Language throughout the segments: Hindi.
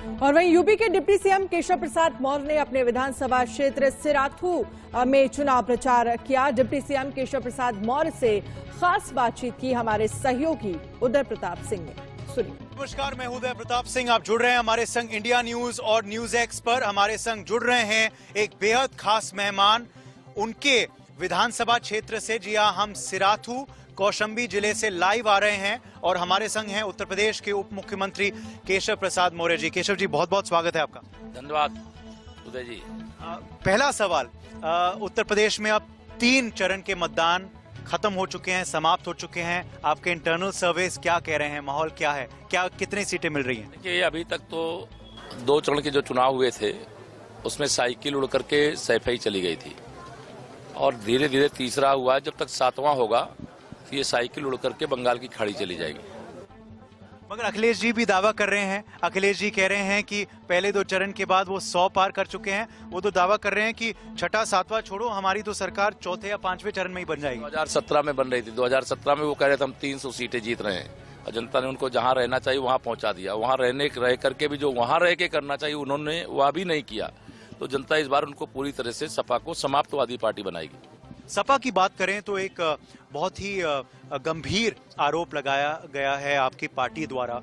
और वहीं यूपी के डिप्टी सीएम केशव प्रसाद मौर्य ने अपने विधानसभा क्षेत्र सिराथू में चुनाव प्रचार किया। डिप्टी सीएम केशव प्रसाद मौर्य से खास बातचीत की हमारे सहयोगी उदय प्रताप सिंह ने। सुनिए। नमस्कार, मैं उदय प्रताप सिंह। आप जुड़ रहे हैं हमारे संग इंडिया न्यूज और न्यूज एक्स पर। हमारे संग जुड़ रहे हैं एक बेहद खास मेहमान, उनके विधानसभा क्षेत्र से। जी हाँ, हम सिराथू कौशाम्बी जिले से लाइव आ रहे हैं और हमारे संग हैं उत्तर प्रदेश के उप मुख्यमंत्री केशव प्रसाद मौर्य जी। केशव जी, बहुत बहुत स्वागत है आपका। धन्यवाद उदय जी। पहला सवाल, उत्तर प्रदेश में अब 3 चरण के मतदान खत्म हो चुके हैं, समाप्त हो चुके हैं। आपके इंटरनल सर्वेस क्या कह रहे हैं, माहौल क्या है, कितनी सीटें मिल रही हैं? देखिए, अभी तक तो 2 चरण के जो चुनाव हुए थे उसमें साइकिल उड़ करके सैफई चली गई थी और धीरे धीरे तीसरा हुआ। जब तक 7वां होगा तो ये साइकिल उड़ करके बंगाल की खाड़ी चली जाएगी। मगर अखिलेश जी भी दावा कर रहे हैं, अखिलेश जी कह रहे हैं कि पहले 2 चरण के बाद वो 100 पार कर चुके हैं। वो तो दावा कर रहे हैं कि छठा 7वां छोड़ो, हमारी तो सरकार 4थे या 5वें चरण में ही बन जाएगी। 2017 में बन रही थी। 2017 में वो कह रहे थे हम 300 सीटें जीत रहे हैं और जनता ने उनको जहां रहना चाहिए वहां पहुंचा दिया। वहां रह करके भी जो वहां रह के करना चाहिए उन्होंने वह भी नहीं किया। तो जनता इस बार उनको पूरी तरह से सपा को समाप्तवादी पार्टी बनाएगी। सपा की बात करें तो एक बहुत ही गंभीर आरोप लगाया गया है आपकी पार्टी द्वारा।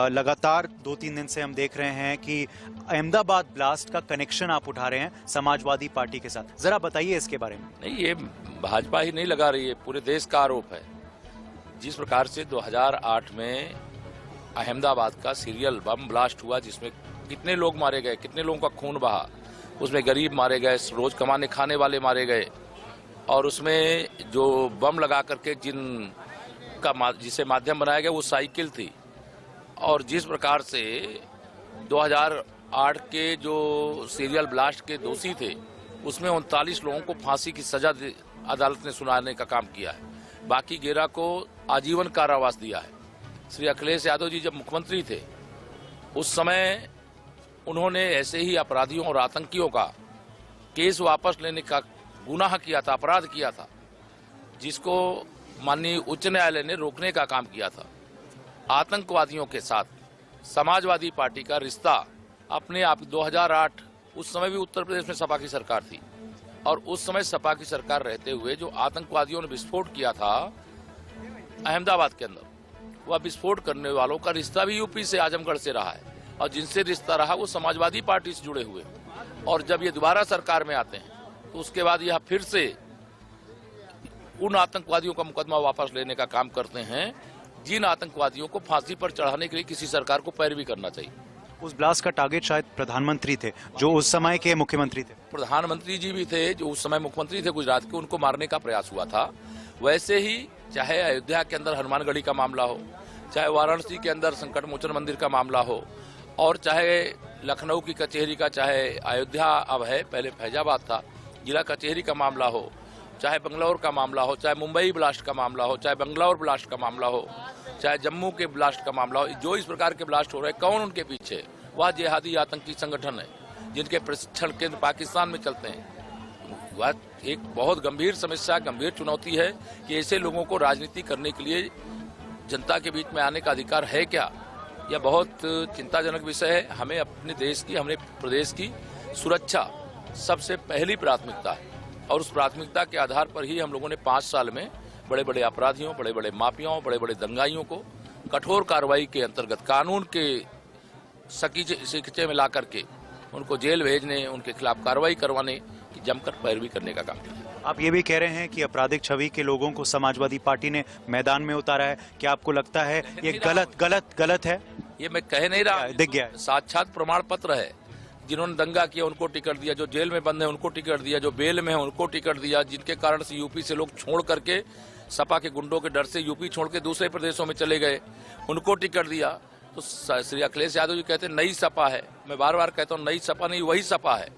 लगातार 2-3 दिन से हम देख रहे हैं कि अहमदाबाद ब्लास्ट का कनेक्शन आप उठा रहे हैं समाजवादी पार्टी के साथ। जरा बताइए इसके बारे में। नहीं, ये भाजपा ही नहीं लगा रही है, पूरे देश का आरोप है। जिस प्रकार से 2008 में अहमदाबाद का सीरियल बम ब्लास्ट हुआ, जिसमें कितने लोग मारे गए, कितने लोगों का खून बहा, उसमें गरीब मारे गए, रोज कमाने खाने वाले मारे गए। और उसमें जो बम लगा करके जिसे माध्यम बनाया गया वो साइकिल थी। और जिस प्रकार से 2008 के जो सीरियल ब्लास्ट के दोषी थे उसमें 39 लोगों को फांसी की सजा अदालत ने सुनाने का काम किया है। बाकी 11 को आजीवन कारावास दिया है। श्री अखिलेश यादव जी जब मुख्यमंत्री थे उस समय उन्होंने ऐसे ही अपराधियों और आतंकियों का केस वापस लेने का गुनाह किया था, अपराध किया था, जिसको माननीय उच्च न्यायालय ने रोकने का काम किया था। आतंकवादियों के साथ समाजवादी पार्टी का रिश्ता अपने आप 2008 उस समय भी उत्तर प्रदेश में सपा की सरकार थी और उस समय सपा की सरकार रहते हुए जो आतंकवादियों ने विस्फोट किया था अहमदाबाद के अंदर, वह विस्फोट करने वालों का रिश्ता भी यूपी से, आजमगढ़ से रहा है और जिनसे रिश्ता रहा वो समाजवादी पार्टी से जुड़े हुए। और जब ये दोबारा सरकार में आते हैं तो उसके बाद यह फिर से उन आतंकवादियों का मुकदमा वापस लेने का काम करते हैं जिन आतंकवादियों को फांसी पर चढ़ाने के लिए किसी सरकार को पैरवी करना चाहिए। उस ब्लास्ट का टारगेट शायद प्रधानमंत्री थे, जो उस समय के मुख्यमंत्री थे। प्रधानमंत्री जी भी थे जो उस समय मुख्यमंत्री थे गुजरात के, उनको मारने का प्रयास हुआ था। वैसे ही चाहे अयोध्या के अंदर हनुमानगढ़ी का मामला हो, चाहे वाराणसी के अंदर संकट मोचन मंदिर का मामला हो, और चाहे लखनऊ की कचहरी का, चाहे अयोध्या अब है, पहले फैजाबाद था, जिला कचहरी का मामला हो, चाहे बंगलौर का मामला हो, चाहे मुंबई ब्लास्ट का मामला हो, चाहे बंगलौर ब्लास्ट का मामला हो, चाहे जम्मू के ब्लास्ट का मामला हो, जो इस प्रकार के ब्लास्ट हो रहे हैं, कौन उनके पीछे? वह जिहादी आतंकी संगठन है जिनके प्रशिक्षण केंद्र पाकिस्तान में चलते हैं। वह एक बहुत गंभीर समस्या, गंभीर चुनौती है कि ऐसे लोगों को राजनीति करने के लिए जनता के बीच में आने का अधिकार है क्या? यह बहुत चिंताजनक विषय है। हमें अपने देश की, हमारे प्रदेश की सुरक्षा सबसे पहली प्राथमिकता है और उस प्राथमिकता के आधार पर ही हम लोगों ने 5 साल में बड़े बड़े अपराधियों, बड़े बड़े माफियाओं, बड़े बड़े दंगाइयों को कठोर कार्रवाई के अंतर्गत कानून के सीखचे में ला करके उनको जेल भेजने, उनके खिलाफ कार्रवाई करवाने की जमकर पैरवी करने का काम किया। आप ये भी कह रहे हैं कि आपराधिक छवि के लोगों को समाजवादी पार्टी ने मैदान में उतारा है। क्या आपको लगता है ये गलत है? ये मैं कह नहीं रहा, दिख गया, साक्षात प्रमाण पत्र है। जिन्होंने दंगा किया उनको टिकट दिया, जो जेल में बंद है उनको टिकट दिया, जो बेल में है उनको टिकट दिया, जिनके कारण से यूपी से लोग छोड़ करके सपा के गुंडों के डर से यूपी छोड़ के दूसरे प्रदेशों में चले गए, उनको टिकट दिया। तो श्री अखिलेश यादव जी कहते हैं नई सपा है। मैं बार बार कहता हूँ नई सपा नहीं, वही सपा है।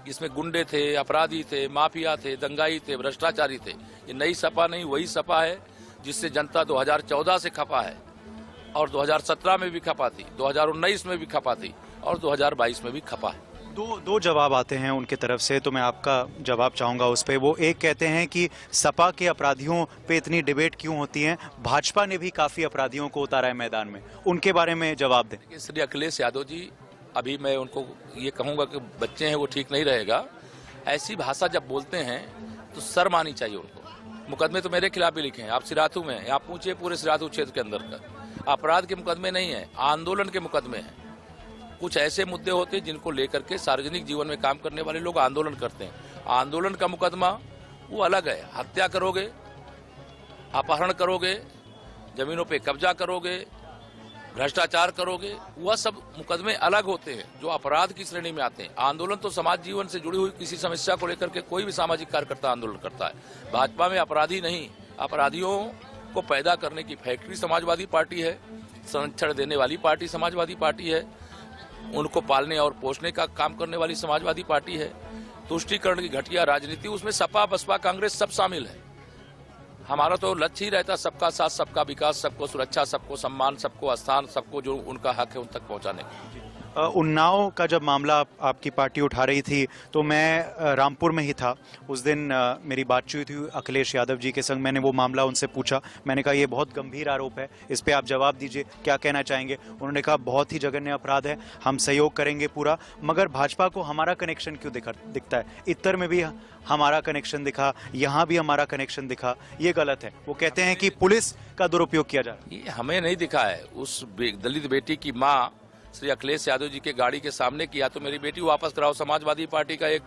इसमें गुंडे थे, अपराधी थे, माफिया थे, दंगाई थे, भ्रष्टाचारी थे। ये नई सपा नहीं, वही सपा है जिससे जनता 2014 से खपा है और 2017 में भी खपा थी, 2019 में भी खपा थी और 2022 में भी खपा है। दो जवाब आते हैं उनके तरफ से, तो मैं आपका जवाब चाहूंगा उस पे। वो एक कहते हैं कि सपा के अपराधियों पे इतनी डिबेट क्यों होती है, भाजपा ने भी काफी अपराधियों को उतारा है मैदान में, उनके बारे में जवाब दें। श्री अखिलेश यादव जी अभी मैं उनको ये कहूँगा कि बच्चे हैं वो ठीक नहीं रहेगा। ऐसी भाषा जब बोलते हैं तो शर्म आनी चाहिए उनको। मुकदमे तो मेरे खिलाफ भी लिखे हैं, आप सिराथू में हैं, आप पूछिए पूरे सिराथू क्षेत्र के अंदर का। अपराध के मुकदमे नहीं है, आंदोलन के मुकदमे हैं। कुछ ऐसे मुद्दे होते हैं जिनको लेकर के सार्वजनिक जीवन में काम करने वाले लोग आंदोलन करते हैं। आंदोलन का मुकदमा वो अलग है। हत्या करोगे, अपहरण करोगे, जमीनों पे कब्जा करोगे, भ्रष्टाचार करोगे, वह सब मुकदमे अलग होते हैं जो अपराध की श्रेणी में आते हैं। आंदोलन तो समाज जीवन से जुड़ी हुई किसी समस्या को लेकर के कोई भी सामाजिक कार्यकर्ता आंदोलन करता है। भाजपा में अपराधी नहीं, अपराधियों को पैदा करने की फैक्ट्री समाजवादी पार्टी है, संरक्षण देने वाली पार्टी समाजवादी पार्टी है, उनको पालने और पोषने का काम करने वाली समाजवादी पार्टी है। तुष्टीकरण की घटिया राजनीति, उसमें सपा बसपा कांग्रेस सब शामिल है। हमारा तो लक्ष्य ही रहता सबका साथ, सबका विकास, सबको सुरक्षा, सबको सम्मान, सबको स्थान, सबको जो उनका हक है उन तक पहुंचाने का। उन्नाव का जब मामला आपकी पार्टी उठा रही थी तो मैं रामपुर में ही था। उस दिन मेरी बातचीत हुई अखिलेश यादव जी के संग। मैंने वो मामला उनसे पूछा, मैंने कहा ये बहुत गंभीर आरोप है, इस पे आप जवाब दीजिए, क्या कहना चाहेंगे। उन्होंने कहा बहुत ही जघन्य अपराध है, हम सहयोग करेंगे पूरा, मगर भाजपा को हमारा कनेक्शन क्यों दिखता है। इत्तर में भी हमारा कनेक्शन दिखा, यहाँ भी हमारा कनेक्शन दिखा, ये गलत है। वो कहते हैं कि पुलिस का दुरुपयोग किया जा रहा है। ये हमें नहीं दिखा है। उस दलित बेटी की माँ श्री अखिलेश यादव जी के गाड़ी के सामने किया तो मेरी बेटी वापस कराओ। समाजवादी पार्टी का एक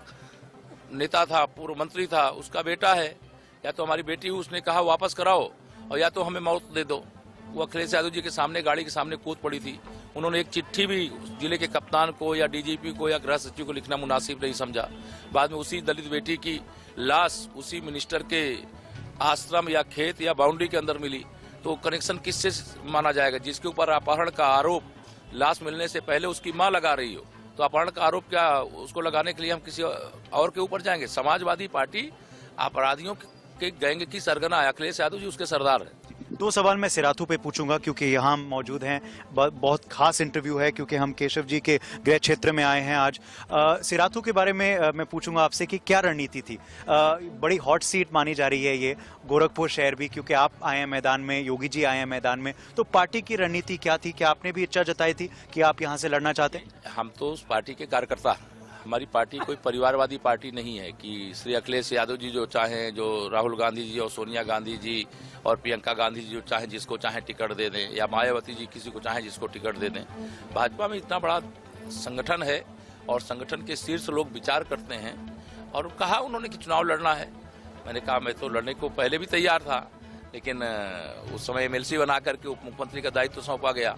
नेता था, पूर्व मंत्री था, उसका बेटा है, या तो हमारी बेटी उसने कहा वापस कराओ और या तो हमें मौत दे दो। वो अखिलेश यादव जी के सामने गाड़ी के सामने कूद पड़ी थी। उन्होंने एक चिट्ठी भी जिले के कप्तान को या डीजीपी को या गृह सचिव को लिखना मुनासिब नहीं समझा। बाद में उसी दलित बेटी की लाश उसी मिनिस्टर के आश्रम या खेत या बाउंड्री के अंदर मिली। तो कनेक्शन किससे माना जाएगा? जिसके ऊपर अपहरण का आरोप लाश मिलने से पहले उसकी मां लगा रही हो, तो अपहरण का आरोप क्या उसको लगाने के लिए हम किसी और के ऊपर जाएंगे? समाजवादी पार्टी अपराधियों के गैंग की सरगना है। अखिलेश यादव जी उसके सरदार है। दो सवाल मैं सिराथू पे पूछूंगा क्योंकि यहाँ हम मौजूद हैं। बहुत खास इंटरव्यू है क्योंकि हम केशव जी के गृह क्षेत्र में आए हैं आज। सिराथू के बारे में मैं पूछूंगा आपसे कि क्या रणनीति थी। बड़ी हॉट सीट मानी जा रही है ये गोरखपुर शहर भी, क्योंकि आप आए हैं मैदान में, योगी जी आए हैं मैदान में। तो पार्टी की रणनीति क्या थी? क्या आपने भी इच्छा जताई थी कि आप यहाँ से लड़ना चाहते हैं? हम तो उस पार्टी के कार्यकर्ता, हमारी पार्टी कोई परिवारवादी पार्टी नहीं है कि श्री अखिलेश यादव जी जो चाहें, जो राहुल गांधी जी और सोनिया गांधी जी और प्रियंका गांधी जी जो चाहें जिसको चाहें टिकट दे दें, या मायावती जी किसी को चाहें जिसको टिकट दे दें। भाजपा में इतना बड़ा संगठन है और संगठन के शीर्ष लोग विचार करते हैं और कहा उन्होंने कि चुनाव लड़ना है। मैंने कहा मैं तो लड़ने को पहले भी तैयार था, लेकिन उस समय एमएलसी बना करके उप मुख्यमंत्री का दायित्व सौंपा गया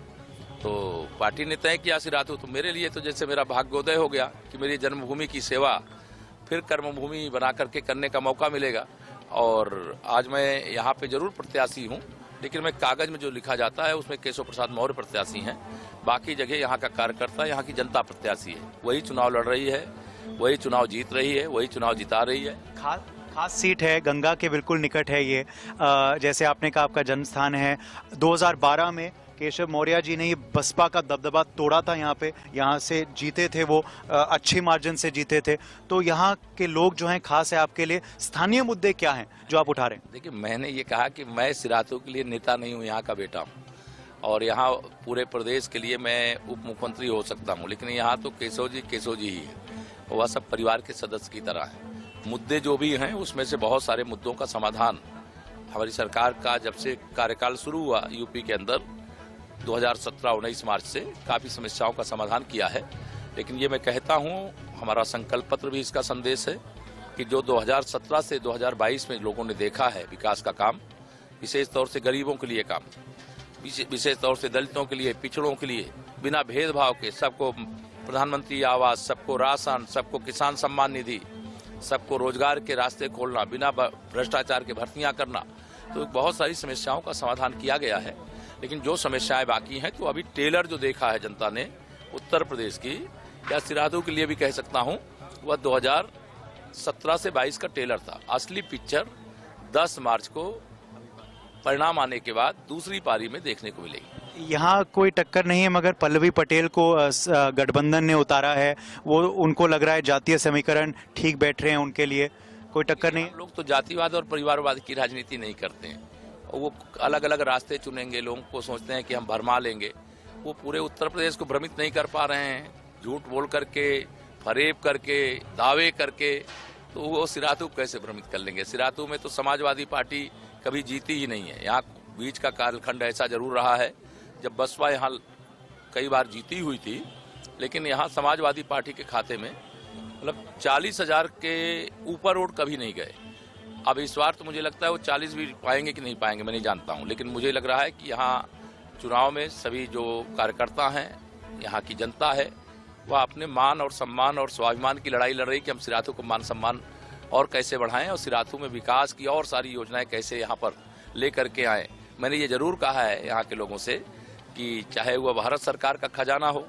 तो पार्टी ने तय किया सिराथू। तो मेरे लिए तो जैसे मेरा भाग्योदय हो गया कि मेरी जन्मभूमि की सेवा फिर कर्मभूमि बना करके करने का मौका मिलेगा। और आज मैं यहाँ पे जरूर प्रत्याशी हूँ, लेकिन मैं कागज में जो लिखा जाता है उसमें केशव प्रसाद मौर्य प्रत्याशी हैं। बाकी जगह यहाँ का कार्यकर्ता, यहाँ की जनता प्रत्याशी है। वही चुनाव लड़ रही है, वही चुनाव जीत रही है, वही चुनाव जिता रही है। खास सीट है, गंगा के बिल्कुल निकट है ये। जैसे आपने कहा आपका जन्म स्थान है। 2012 में केशव मौर्य जी ने बसपा का दबदबा तोड़ा था यहाँ पे, यहाँ से जीते थे वो, अच्छी मार्जिन से जीते थे। तो यहाँ के लोग जो हैं खास है आपके लिए, स्थानीय मुद्दे क्या हैं जो आप उठा रहे हैं? देखिए, मैंने ये कहा कि मैं सिराथू के लिए नेता नहीं हूँ, यहाँ का बेटा हूँ और यहाँ पूरे प्रदेश के लिए मैं उप मुख्यमंत्री हो सकता हूँ, लेकिन यहाँ तो केशव जी ही है। वह सब परिवार के सदस्य की तरह है। मुद्दे जो भी हैं उसमें से बहुत सारे मुद्दों का समाधान हमारी सरकार का जब से कार्यकाल शुरू हुआ यूपी के अंदर 2017-19 मार्च से काफ़ी समस्याओं का समाधान किया है। लेकिन ये मैं कहता हूँ, हमारा संकल्प पत्र भी इसका संदेश है कि जो 2017 से 2022 में लोगों ने देखा है विकास का काम, विशेष तौर से गरीबों के लिए काम, विशेष तौर से दलितों के लिए, पिछड़ों के लिए, बिना भेदभाव के सबको प्रधानमंत्री आवास, सबको राशन, सबको किसान सम्मान निधि, सबको रोजगार के रास्ते खोलना, बिना भ्रष्टाचार के भर्तियां करना, तो बहुत सारी समस्याओं का समाधान किया गया है। लेकिन जो समस्याएं बाकी हैं, तो अभी टेलर जो देखा है जनता ने उत्तर प्रदेश की, या सिराथू के लिए भी कह सकता हूं, वह 2017 से 22 का टेलर था। असली पिक्चर 10 मार्च को परिणाम आने के बाद दूसरी पारी में देखने को मिलेगी। यहाँ कोई टक्कर नहीं है, मगर पल्लवी पटेल को गठबंधन ने उतारा है। वो उनको लग रहा है जातीय समीकरण ठीक बैठ रहे हैं उनके लिए, कोई टक्कर नहीं। लोग तो जातिवाद और परिवारवाद की राजनीति नहीं करते हैं, वो अलग अलग रास्ते चुनेंगे, लोगों को सोचते हैं कि हम भरमा लेंगे। वो पूरे उत्तर प्रदेश को भ्रमित नहीं कर पा रहे हैं, झूठ बोल करके, फरेब करके, दावे करके, तो वो सिराथू कैसे भ्रमित कर लेंगे। सिराथू में तो समाजवादी पार्टी कभी जीती ही नहीं है। यहाँ बीच का कालखंड ऐसा जरूर रहा है जब बसपा यहाँ कई बार जीती हुई थी, लेकिन यहाँ समाजवादी पार्टी के खाते में मतलब 40,000 के ऊपर वोट कभी नहीं गए। अब इस बार तो मुझे लगता है वो 40 भी पाएंगे कि नहीं पाएंगे मैं नहीं जानता हूँ, लेकिन मुझे लग रहा है कि यहाँ चुनाव में सभी जो कार्यकर्ता हैं, यहाँ की जनता है, वह अपने मान और सम्मान और स्वाभिमान की लड़ाई लड़ रही कि हम सिराथू को मान सम्मान और कैसे बढ़ाएं और सिराथू में विकास की और सारी योजनाएं कैसे यहाँ पर ले करके आएँ। मैंने ये जरूर कहा है यहाँ के लोगों से कि चाहे वह भारत सरकार का खजाना हो,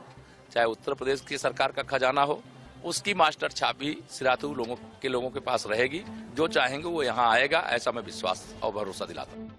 चाहे उत्तर प्रदेश की सरकार का खजाना हो, उसकी मास्टर छाप भी सिराथू लोगों के पास रहेगी। जो चाहेंगे वो यहाँ आएगा, ऐसा मैं विश्वास और भरोसा दिलाता हूँ।